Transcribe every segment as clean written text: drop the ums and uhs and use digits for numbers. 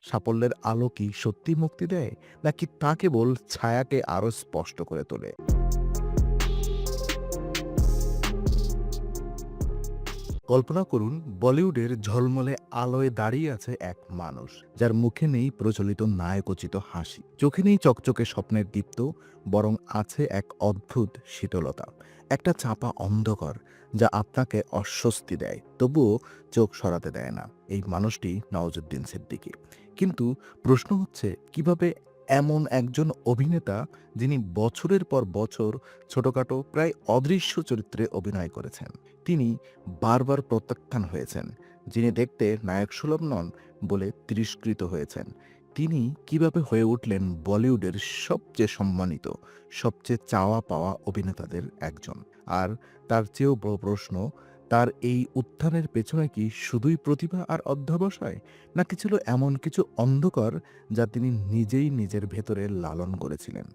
সাফল্যের আলো কি সত্যি মুক্তি দেয়, নাকি তা কেবল ছায়াকে আরো স্পষ্ট করে তোলে? কল্পনা করুন, বলিউডের ঝলমলে আলোয় দাঁড়িয়ে আছে এক মানুষ যার মুখে নেই প্রচলিত নায়কোচিত হাসি, চোখে নেই চকচকে স্বপ্নের দীপ্ত, বরং আছে এক অদ্ভুত শীতলতা, একটা চাপা অন্ধকার যা আপনাকে অস্বস্তি দেয়, তবুও চোখ সরাতে দেয় না। এই মানুষটি নওয়াজুদ্দিন সিদ্দিকী। কিন্তু প্রশ্ন হচ্ছে, কিভাবে এমন একজন অভিনেতা, যিনি বছরের পর বছর ছোটখাটো প্রায় অদৃশ্য চরিত্রে অভিনয় করেছেন, তিনি বারবার প্রত্যাখ্যান হয়েছেন, যিনি দেখতে নায়কসুলভ নন বলে তিরস্কৃত হয়েছেন, তিনি কিভাবে হয়ে উঠলেন বলিউডের সবচেয়ে সম্মানিত, সবচেয়ে চাওয়া পাওয়া অভিনেতাদের একজন? আর তার চেয়েও বড় প্রশ্ন, তার এই উত্থানের পেছনে কি শুধুই প্রতিভা আর অধ্যবসায়, নাকি ছিল এমন কিছু অন্ধকার যা তিনি নিজেই নিজের ভেতরে লালন করেছিলেন?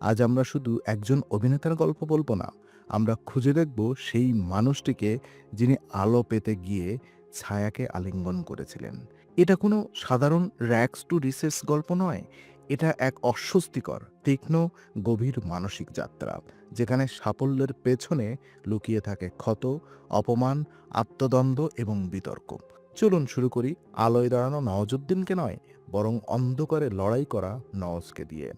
আজ আমরা শুধু একজন অভিনেতার গল্প বলবো না, আমরা খুঁজে দেখব সেই মানুষটিকে যিনি আলো পেতে গিয়ে ছায়াকে আলিঙ্গন করেছিলেন। এটা কোনো সাধারণ র্যাগস টু রিসেস গল্প নয়, এটা এক অস্বস্তিকর, তীক্ষ্ণ, গভীর মানসিক যাত্রা, যেখানে সাফল্যের পেছনে লুকিয়ে থাকে ক্ষত, অপমান, আত্মদ্বন্দ্ব এবং বিতর্ক। চলুন শুরু করি আলোয় দাঁড়ানো নওয়াজুদ্দিনকে নয়, বরং অন্ধকারে লড়াই করা নওয়াজকে দিয়ে।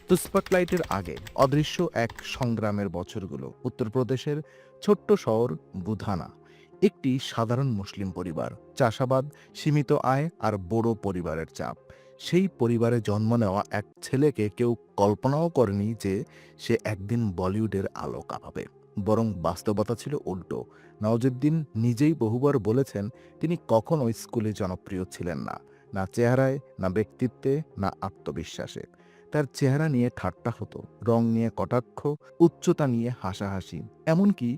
তো স্পটলাইটের আগে অদৃশ্য এক সংগ্রামের বছরগুলো। উত্তরপ্রদেশের ছোট্ট শহর বুধানা, একটি সাধারণ মুসলিম পরিবার, চাষাবাদ, সীমিত আয় আর বড় পরিবারের চাপ। সেই পরিবারে জন্ম নেওয়া এক ছেলেকে কেউ কল্পনাও করেনি যে সে একদিন বলিউডের আলো কাঁপাবে। বরং বাস্তবতা ছিল উল্টো। নওয়াজুদ্দিন নিজেই বহুবার বলেছেন, তিনি কখনো স্কুলে জনপ্রিয় ছিলেন না, না চেহারায়, না ব্যক্তিত্বে, না আত্মবিশ্বাসে। তার চেহারা নিয়ে ঠাট্টা হতো, রং নিয়ে কটাক্ষ, উচ্চতা নিয়ে হাসাহাসি। এমনকি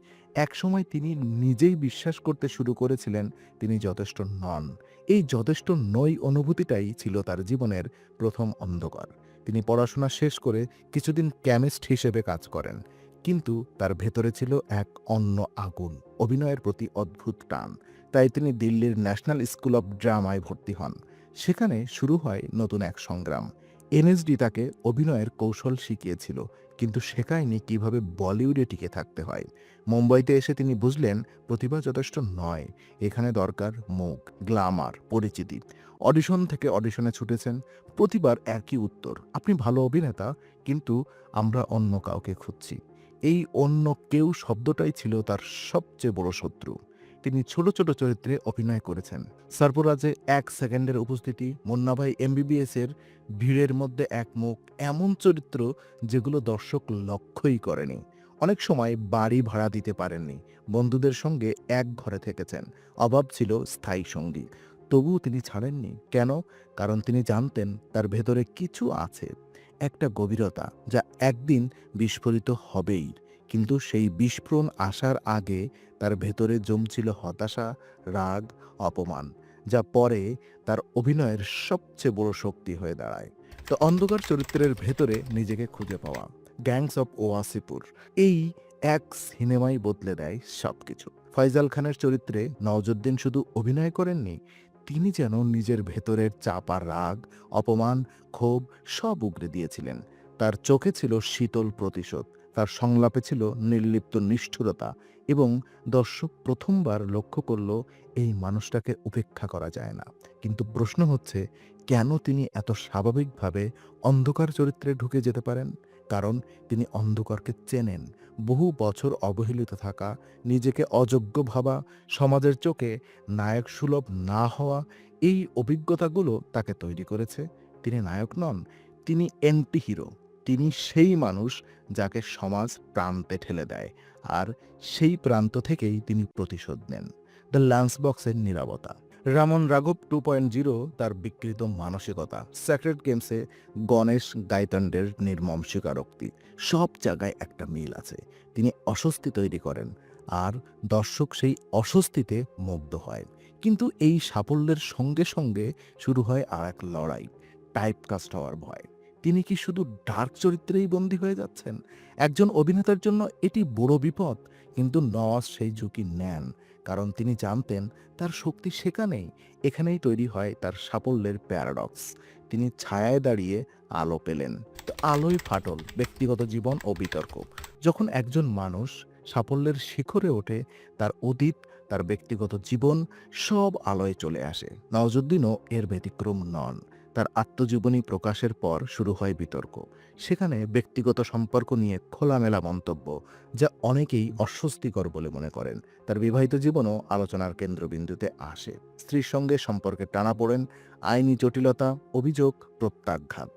একসময় তিনি নিজেই বিশ্বাস করতে শুরু করেছিলেন তিনি যথেষ্ট নন। এই যথেষ্ট নই অনুভূতিটাই ছিল তার জীবনের প্রথম অন্ধকার। তিনি পড়াশোনা শেষ করে কিছুদিন কেমিস্ট হিসেবে কাজ করেন, কিন্তু তার ভেতরে ছিল এক অন্য আগুন, অভিনয়ের প্রতি অদ্ভুত টান। তাই তিনি দিল্লির ন্যাশনাল স্কুল অব ড্রামায় ভর্তি হন। সেখানে শুরু হয় নতুন এক সংগ্রাম। এনএসডি তাকে অভিনয়ের কৌশল শিখিয়েছিল, কিন্তু শেখায়নি কিভাবে বলিউডে টিকে থাকতে হয়। মুম্বাইতে এসে তিনি বুঝলেন, প্রতিভা যথেষ্ট নয়, এখানে দরকার মুখ, গ্ল্যামার, পরিচিতি। অডিশন থেকে অডিশনে ছুটেছেন, প্রতিবার একই উত্তর, আপনি ভালো অভিনেতা, কিন্তু আমরা অন্য কাউকে খুঁজছি। এই অন্য কেউ শব্দটাই ছিল তার সবচেয়ে বড় শত্রু। তিনি ছোট ছোট চরিত্রে অভিনয় করেছেন। সর্পরাজে 1 সেকেন্ডের উপস্থিতি, মুন্নাভাই এমবিবিএস এর ভিড়ের মধ্যে এক মুখ, এমন চরিত্র যেগুলো দর্শক লক্ষ্যই করেনি। অনেক সময় বাড়ি ভাড়া দিতে পারেননি, বন্ধুদের সঙ্গে এক ঘরে থেকেছেন, অভাব ছিল স্থায়ী সঙ্গী। তবুও তিনি ছাড়েননি। কেন? কারণ তিনি জানতেন তার ভেতরে কিছু আছে, একটা গভীরতা যা একদিন বিস্ফোরিত হবেই। কিন্তু সেই বিস্ফোরণ আসার আগে তার ভেতরে জমছিল হতাশা, রাগ, অপমান, যা পরে তার অভিনয়ের সবচেয়ে বড় শক্তি হয়ে দাঁড়ায়। তো অন্ধকার চরিত্রের ভেতরে নিজেকে খুঁজে পাওয়া, গ্যাংস অফ ওয়াসিপুর, এই এক সিনেমাই বদলে দেয় সবকিছু। ফয়জাল খানের চরিত্রে নওয়াজুদ্দিন শুধু অভিনয় করেননি, তিনি যেন নিজের ভেতরের চাপা রাগ, অপমান, ক্ষোভ সব উগরে দিয়েছিলেন। তার চোখে ছিল শীতল প্রতিশোধ, তার সংলাপে ছিল নির্লিপ্ত নিষ্ঠুরতা, এবং দর্শক প্রথমবার লক্ষ্য করল, এই মানুষটাকে উপেক্ষা করা যায় না। কিন্তু প্রশ্ন হচ্ছে, কেন তিনি এত স্বাভাবিকভাবে অন্ধকার চরিত্রে ঢুকে যেতে পারেন? কারণ তিনি অন্ধকারকে চেনেন। বহু বছর অবহেলিত থাকা, নিজেকে অযোগ্য ভাবা, সমাজের চোখে নায়ক সুলভ না হওয়া, এই অভিজ্ঞতাগুলো তাকে তৈরি করেছে। তিনি নায়ক নন, তিনি অ্যান্টি হিরো। তিনি সেই মানুষ যাকে সমাজ প্রান্তে ঠেলে দেয়, আর সেই প্রান্ত থেকেই তিনি প্রতিশোধ নেন। দ্য লাঞ্চ বক্সের নীরবতা, রামন রাঘব 2.0 তার বিকৃত মানসিকতা, স্যাক্রেড গেমসে গণেশ গাইতান্ডের নির্মম স্বীকারোক্তি, সব জায়গায় একটা মিল আছে। তিনি অস্বস্তি তৈরি করেন, আর দর্শক সেই অস্বস্তিতে মুগ্ধ হয়। কিন্তু এই সাফল্যের সঙ্গে সঙ্গে শুরু হয় আর এক লড়াই, টাইপকাস্ট হওয়ার ভয়। তিনি কি শুধু ডার্ক চরিত্রেই বন্দী হয়ে যাচ্ছেন? একজন অভিনেতার জন্য এটি বড় বিপদ, কিন্তু নওয়াজ সেই ঝুঁকি নেন, কারণ তিনি জানতেন তার শক্তি সেখানেই। এখানেই তৈরি হয় তার সাফল্যের প্যারাডক্স। তিনি ছায়ায় দাঁড়িয়ে আলো পেলেন। তো আলোয় ফাটল, ব্যক্তিগত জীবন ও বিতর্ক। যখন একজন মানুষ সাফল্যের শিখরে ওঠে, তার অতীত, তার ব্যক্তিগত জীবন সব আলোয় চলে আসে। নওয়াজুদ্দিনও এর ব্যতিক্রম নন। তার আত্মজীবনী প্রকাশের পর শুরু হয় বিতর্ক। সেখানে ব্যক্তিগত সম্পর্ক নিয়ে খোলামেলা মন্তব্য, যা অনেকেই অস্বস্তিকর বলে মনে করেন। তার বিবাহিত জীবনও আলোচনার কেন্দ্রবিন্দুতে আসে। স্ত্রীর সঙ্গে সম্পর্কে টানাপোড়েন, আইনি জটিলতা, অভিযোগ, প্রত্যাঘাত।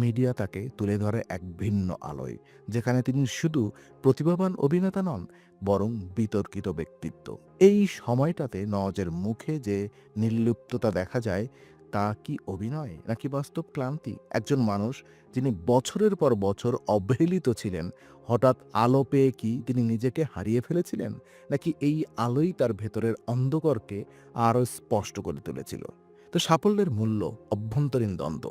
মিডিয়া তাকে তুলে ধরে এক ভিন্ন আলোয়, যেখানে তিনি শুধু প্রতিভাবান অভিনেতা নন, বরং বিতর্কিত ব্যক্তিত্ব। এই সময়টাতে নওয়াজের মুখে যে নির্লিপ্ততা দেখা যায়, তা কি অভিনয় নাকি বাস্তব ক্লান্তি? একজন মানুষ যিনি বছরের পর বছর অবহেলিত ছিলেন, হঠাৎ আলো পেয়ে কি তিনি নিজেকে হারিয়ে ফেলেছিলেন, নাকি এই আলোই তার ভেতরের অন্ধকারকে আরও স্পষ্ট করে তুলেছিল? তো সাফল্যের মূল্য, অভ্যন্তরীণ দ্বন্দ্ব।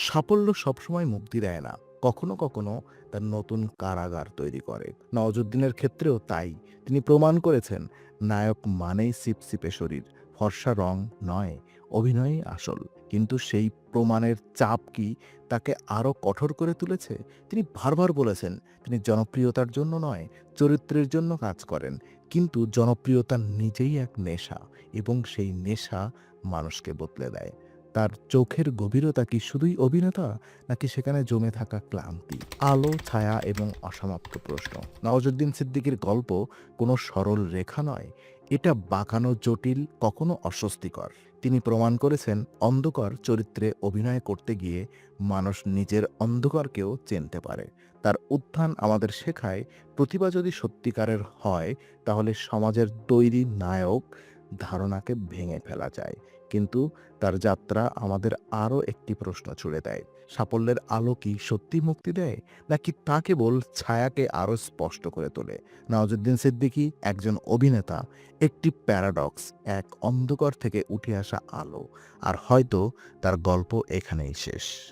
সাফল্য সবসময় মুক্তি দেয় না, কখনো কখনো তার নতুন কারাগার তৈরি করে। নওয়াজুদ্দিনের ক্ষেত্রেও তাই। তিনি প্রমাণ করেছেন, নায়ক মানেই সিপসিপে শরীর, ফর্সা রং নয়, অভিনয়ই আসল। কিন্তু সেই প্রমাণের চাপ কি তাকে আরও কঠোর করে তুলেছে? তিনি বারবার বলেছেন, তিনি জনপ্রিয়তার জন্য নয়, চরিত্রের জন্য কাজ করেন। কিন্তু জনপ্রিয়তা নিজেই এক নেশা, এবং সেই নেশা মানুষকে বদলে দেয়। তার চোখের গভীরতা কি শুধুই অভিনেতা, নাকি সেখানে জমে থাকা ক্লান্তি, আলো, ছায়া এবং অসমাপ্ত প্রশ্ন? নওয়াজুদ্দিন সিদ্দিকীর গল্প কোনো সরল রেখা নয়, এটা বাঁকানো, জটিল, কখনো অস্বস্তিকর। তিনি প্রমাণ করেছেন, অন্ধকার চরিত্রে অভিনয় করতে গিয়ে মানুষ নিজের অন্ধকারকেও চিনতে পারে। তার উত্থান আমাদের শেখায়, প্রতিভা যদি সত্যিকারের হয়, তাহলে সমাজের তৈরি নায়ক ধারণাকে ভেঙে ফেলা যায়। কিন্তু তার যাত্রা আমাদের আরও একটি প্রশ্ন ছুড়ে দেয়, সাফল্যের আলো কি সত্যি মুক্তি দেয়, নাকি তা কেবল ছায়াকে আরও স্পষ্ট করে তোলে? নওয়াজুদ্দিন সিদ্দিকী একজন অভিনেতা, একটি প্যারাডক্স, এক অন্ধকার থেকে উঠে আসা আলো। আর হয়তো তার গল্প এখানেই শেষ।